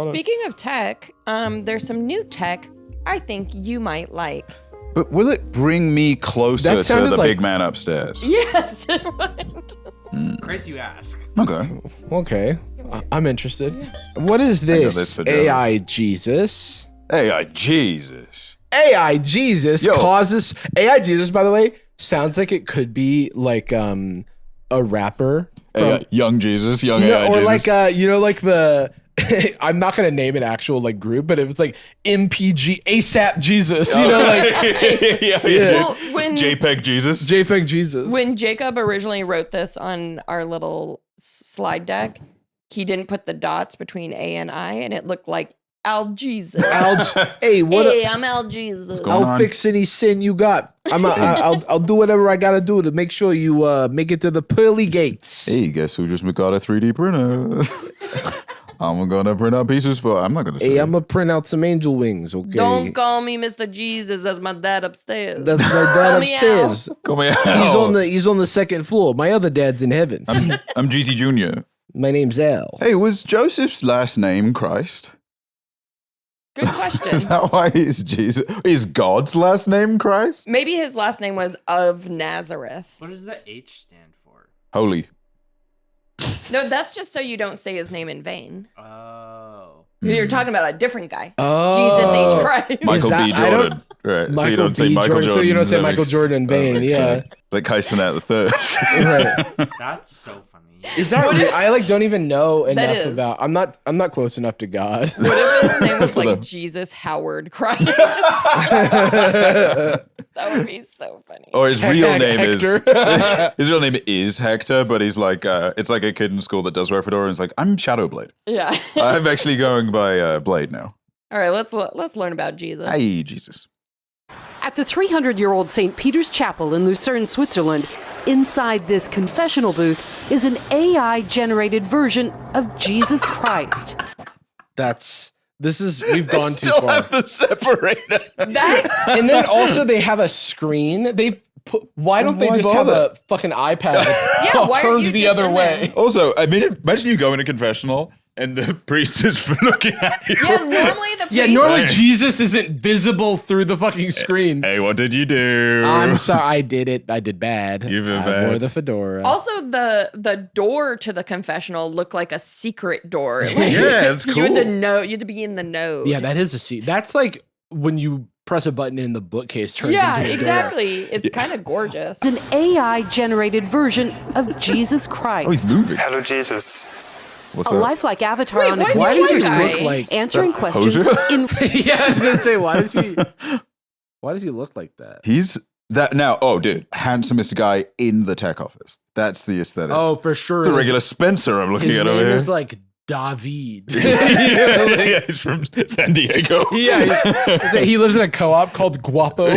product. Speaking of tech, there's some new tech I think you might like. But will it bring me closer to the big man upstairs? Yes, it would. Crazy you ask. Okay. I'm interested. What is this? AI Jesus. AI Jesus. AI Jesus causes... AI Jesus, by the way, sounds like it could be like a rapper. Young Jesus, young AI or Jesus. like, you know, like the... I'm not gonna name an actual like group, but it was like MPG ASAP Jesus, you know, like Well, JPEG Jesus. When Jacob originally wrote this on our little slide deck, he didn't put the dots between A and I, and it looked like Al Jesus. Hey, I'm Al Jesus. I'll fix any sin you got. I'll do whatever I gotta do to make sure you make it to the pearly gates. Hey, guess who just got a 3D printer? I'm gonna print out pieces for. I'm not gonna say. Hey, I'm gonna print out some angel wings. Okay. Don't call me Mr. Jesus. That's my dad upstairs. That's my dad upstairs. Call me out. He's on the second floor. My other dad's in heaven. I'm GC Junior. My name's Al. Hey, was Joseph's last name Christ? Good question. Is that why he's Jesus? Is God's last name Christ? Maybe his last name was of Nazareth. What does the H stand for? Holy. No, that's just so you don't say his name in vain. Oh. You're talking about a different guy. Oh. Jesus H. Christ. Michael B. Jordan. Right. Michael so you don't say B. Michael Jordan. So you don't say Michael Jordan in vain. Yeah. Like Kaisenet the Third. Right. That's so funny. Is that real? I like don't even know enough is. about. I'm not close enough to God. What if his name was like Jesus Howard Christ? That would be so funny. Or his real name Hector. his real name is Hector, but he's like it's like a kid in school that does wear fedora and is like, I'm Shadowblade. Yeah. I'm actually going by Blade now. All right, let's learn about Jesus. Hey, Jesus. At the 300-year-old St. Peter's Chapel in Lucerne, Switzerland, inside this confessional booth is an AI-generated version of Jesus Christ. We've gone too Still far. have the separator. And then also they have a screen. Why don't they Why just have bother? a fucking iPad why are you turned the just other in way? there? Also, I mean, imagine you go in a confessional and the priest is looking at you. Yeah, normally the priest... Yeah, normally Jesus isn't visible through the fucking screen. Hey, what did you do? I'm sorry, I did it. I did bad. You did I bad. wore the fedora. Also, the door to the confessional looked like a secret door. Like, Yeah, it's You had to cool. know. You had to be in the know. Yeah, that is a seat. That's like when you press a button in the bookcase turns Yeah, into a door. exactly. It's kind of gorgeous. It's an AI-generated version of Jesus Christ. Oh, he's moving. Hello, Jesus. What's A up? lifelike avatar Wait, on a why is Why he does white he guy? look like answering questions Hosier? in Yeah, I was gonna say, why does he look like that? He's that now. Oh, dude, handsomest guy in the tech office. That's the aesthetic. Oh, for sure. it's a regular Spencer I'm looking His at name over here. is like David. Yeah, he's from San Diego. Yeah, he lives in a co-op called Guapo.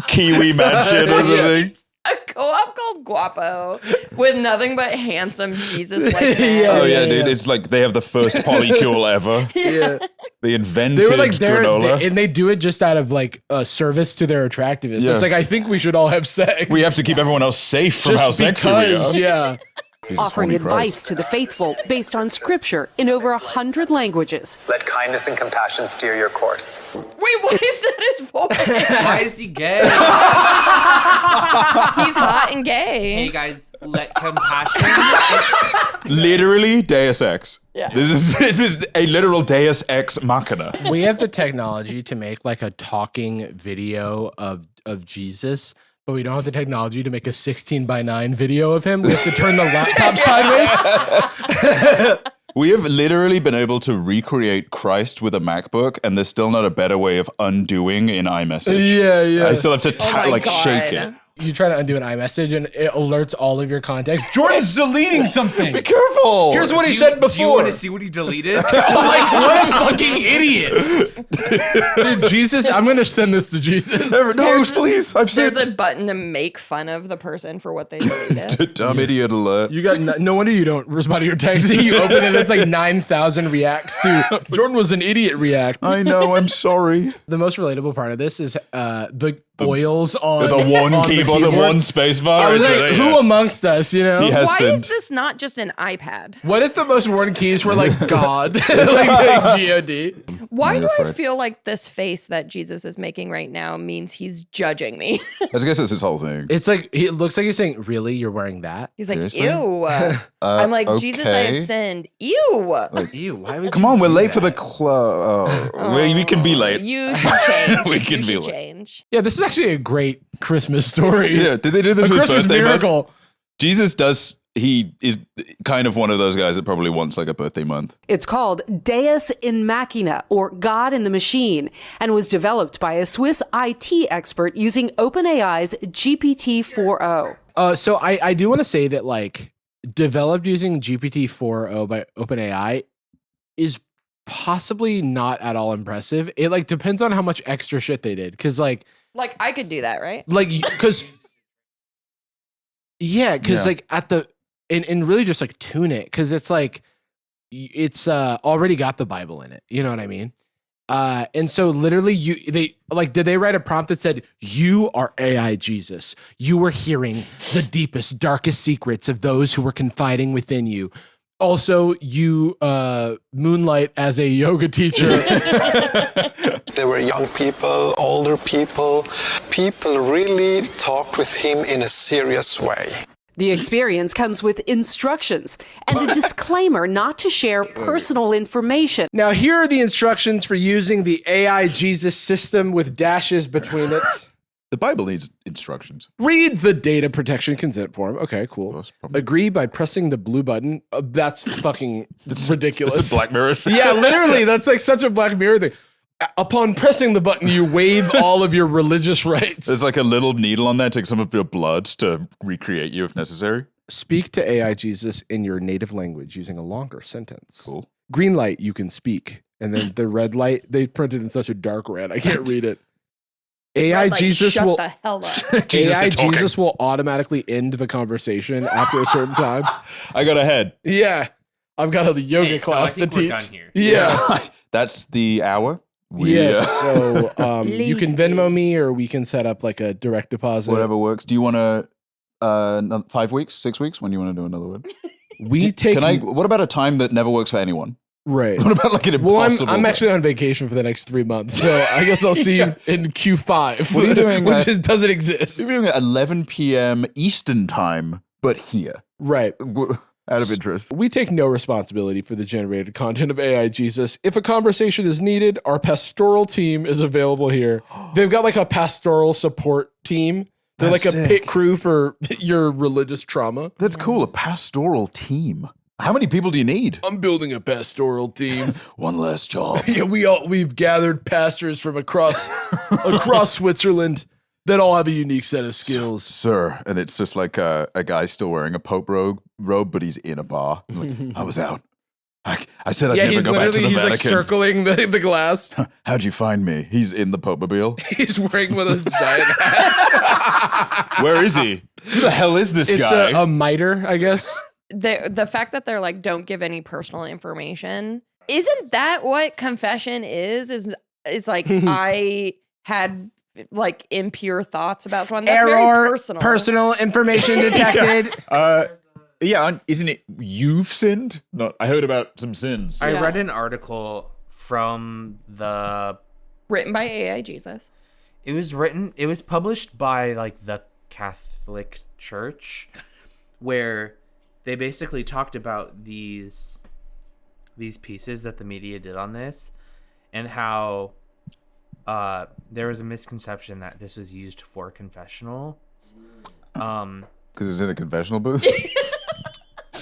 Kiwi mansion or something. A co-op called Guapo with nothing but handsome Jesus-like men. Yeah. Oh yeah, dude. It's like they have the first polycule ever. Yeah. They invented They were like there, granola. and they do it just out of like a service to their attractiveness. Yeah. It's like I think we should all have sex. We have to keep everyone else safe from just how sexy we are. because, yeah. Jesus, offering holy advice Christ. to the faithful based on scripture in over 100 languages. Let kindness and compassion steer your course. Wait, why is that his voice? Why is he gay? He's hot and gay. Hey guys, let compassion. Literally Deus Ex. Yeah. This is a literal Deus Ex Machina. We have the technology to make like a talking video of Jesus, but we don't have the technology to make a 16:9 video of him. We have to turn the laptop sideways. We have literally been able to recreate Christ with a MacBook, and there's still not a better way of undoing in iMessage. Yeah. I still have to Oh my God. shake it. You try to undo an iMessage and it alerts all of your contacts. Jordan's deleting something. Be careful. Here's what he Do said before. you want to see what he deleted? Like, what a fucking idiot. Dude, Jesus, I'm going to send this to Jesus. No, please. I've There's said a button to make fun of the person for what they deleted. dumb idiot alert. You got no wonder you don't respond to your text. You open it, it's like 9,000 reacts to Jordan was an idiot react. I know. I'm sorry. The most relatable part of this is the oils on the one on keyboard, the one space bar. I was It's like, yeah. who amongst us, you know? He has Why sinned. is this not just an iPad? What if the most worn keys were like God, like G-O-D? Why I'm do I afraid. feel like this face that Jesus is making right now means he's judging me? I guess that's his whole thing. It's like, it looks like he's saying, really, you're wearing that? He's like, Seriously? ew. I'm like, Jesus, I have okay. sinned. Ew. Ew, why would Come you on, we're do late for the that? club. We can be late. You should change. We can you be should late. change. Yeah, this is actually a great Christmas story. Yeah, did they do this A with Christmas birthday month? miracle. Jesus does. He is kind of one of those guys that probably wants like a birthday month. It's called Deus in Machina, or God in the Machine, and was developed by a Swiss IT expert using OpenAI's GPT-4o. So I do want to say that like developed using GPT-4o by OpenAI is possibly not at all impressive. It like depends on how much extra shit they did. Cause like I could do that, right? cause Yeah. like at the and really just like tune it. Cause it's like it's already got the Bible in it. You know what I mean? And so literally did they write a prompt that said, you are AI Jesus. You were hearing the deepest, darkest secrets of those who were confiding within you. Also, you moonlight as a yoga teacher. There were young people, older people. People really talked with him in a serious way. The experience comes with instructions and a disclaimer not to share personal information. Now, here are the instructions for using the AI Jesus system with dashes between it. The Bible needs instructions. Read the data protection consent form. Okay, cool. Course, probably. Agree by pressing the blue button. That's fucking ridiculous. It's a Black Mirror. Yeah, literally. That's like such a Black Mirror thing. Upon pressing the button, you waive all of your religious rights. There's like a little needle on there. Take some of your blood to recreate you if necessary. Speak to AI Jesus in your native language using a longer sentence. Cool. Green light, you can speak. And then the red light, they printed in such a dark red. I can't read it. AI Red light, Jesus shut will the hell up. Jesus AI is talking. Jesus will automatically end the conversation after a certain time. I got ahead. Yeah. I've got a yoga Hey, so class I think to we're teach. done here. Yeah. That's the hour. Yes. So you Leave can Venmo me or we can set up like a direct deposit. Whatever works. Do you want to 5 weeks, 6 weeks? When do you want to do another one? We take What about a time that never works for anyone? right. What about like an Well, impossible? I'm actually on vacation for the next 3 months, so I guess I'll see you in Q5. What are you doing, Which just doesn't exist. You're doing it at 11 p.m. Eastern time, but here. Right. Out of interest. We take no responsibility for the generated content of AI Jesus. If a conversation is needed, our pastoral team is available here. They've got like a pastoral support team. They're That's like a sick. pit crew for your religious trauma. That's cool. A pastoral team. How many people do you need? I'm building a pastoral team. One less job. Yeah, we've gathered pastors from across Switzerland that all have a unique set of skills. Sir. And it's just like a guy still wearing a Pope robe, but he's in a bar. Like, I was out. I said I'd Yeah, never he's go back to the literally Vatican. like circling the glass. How'd you find me? He's in the Pope-mobile. He's wearing one of those giant hats. Where is he? Who the hell is this It's guy? a mitre, I guess. The fact that they're like, don't give any personal information. Isn't that what confession is? Is like I had like impure thoughts about someone. That's very personal. Personal information detected. Yeah, isn't it you've sinned? No, I heard about some sins. I Yeah. read an article from the. Written by AI Jesus. It was published by like the Catholic Church, where they basically talked about these pieces that the media did on this, and how there was a misconception that this was used for confessional. Because it's in a confessional booth?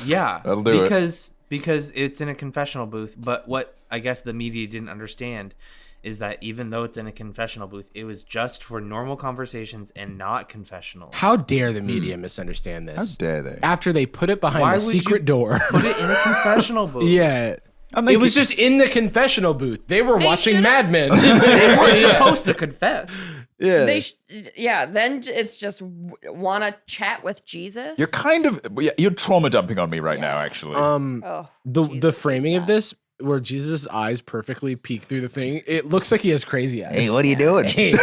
Yeah, That'll do it. because it's in a confessional booth. But what I guess the media didn't understand is that even though it's in a confessional booth, it was just for normal conversations and not confessional. How dare the media misunderstand How this? dare they? After they put it behind Why the would you secret door. Put it in a confessional booth. Yeah. It was just in the confessional booth. They were watching should've- Mad Men. They weren't Yeah. supposed to confess. Yeah. Then it's just want to chat with Jesus. You're kind of you're trauma dumping on me right now, actually. Oh, the Jesus framing hates of that. this where Jesus' eyes perfectly peek through the thing. It looks like he has crazy eyes. Hey, what are you doing? Hey,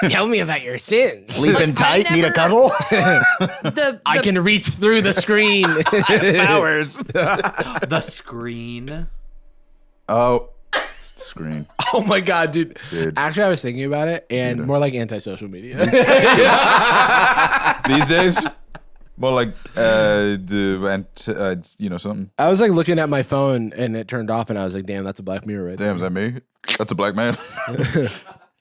tell me about your sins. Sleeping tight? Need a never- cuddle? I can reach through the screen. Powers. The screen. Oh, it's the screen. Oh my god, dude. Dude. Actually, I was thinking about it, and more like anti-social media. These days, more like, something. I was like looking at my phone, and it turned off, and I was like, "Damn, that's a Black Mirror right Damn, is that me? That's a black man.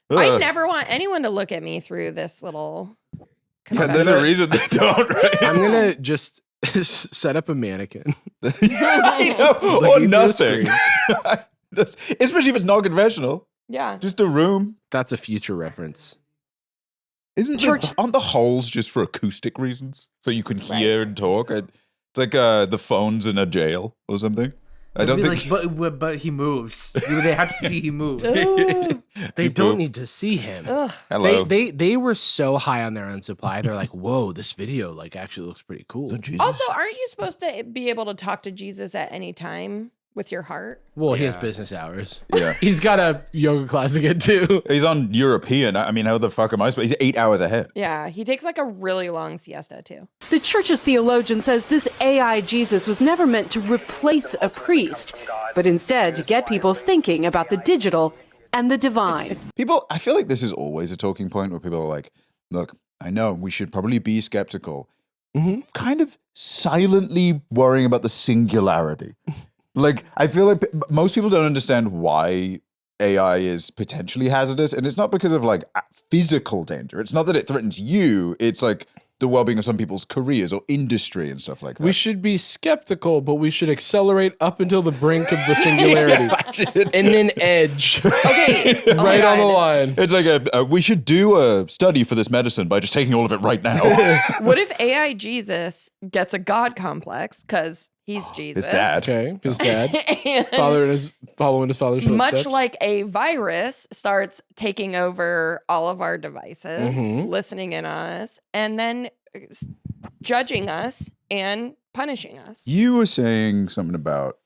I never want anyone to look at me through this little. Yeah, there's a reason they don't, right? I'm gonna just set up a mannequin. I know, or Looking through the nothing. screen. Especially if it's non-conventional. Yeah. Just a room. That's a future reference. Aren't the holes just for acoustic reasons? So you can hear and talk? It's like the phones in a jail or something. I don't think... But he moves. They have to see he moves. They don't need to see him. Ugh. Hello. They were so high on their own supply. They're like, whoa, this video like actually looks pretty cool. Also, aren't you supposed to be able to talk to Jesus at any time with your heart? Well, he has Yeah. business hours. Yeah. He's got a yoga class to get to. He's on European. I mean, how the fuck am I supposed... He's 8 hours ahead. Yeah, he takes like a really long siesta too. The church's theologian says this AI Jesus was never meant to replace a priest, but instead to get people thinking about the digital and the divine. I feel like this is always a talking point where people are like, look, I know we should probably be skeptical. Kind of silently worrying about the singularity. Like, I feel like most people don't understand why AI is potentially hazardous. And it's not because of like physical danger. It's not that it threatens you. It's like the well-being of some people's careers or industry and stuff like that. We should be skeptical, but we should accelerate up until the brink of the singularity. And then edge. Okay, oh my right on the God. line. It's like we should do a study for this medicine by just taking all of it right now. What if AI Jesus gets a God complex because he's Jesus? His dad. Okay, his dad. And Following his father's footsteps. much like a virus starts taking over all of our devices, listening in on us, and then judging us and punishing us. You were saying something about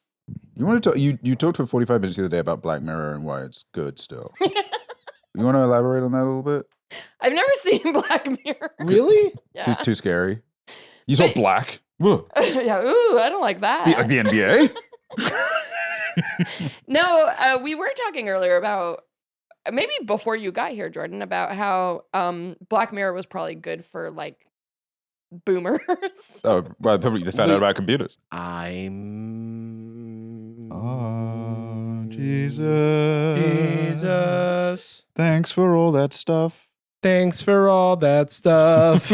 you want to talk. You talked for 45 minutes the other day about Black Mirror and why it's good still. You want to elaborate on that a little bit? I've never seen Black Mirror. Really? Yeah. Too scary. You saw black. Ugh. Yeah. Ooh, I don't like that. Like the NBA. No, we were talking earlier about maybe before you got here, Jordan, about how Black Mirror was probably good for like boomers. Oh, well, probably they found out about computers. Oh, Jesus. Thanks for all that stuff. Thanks for all that stuff.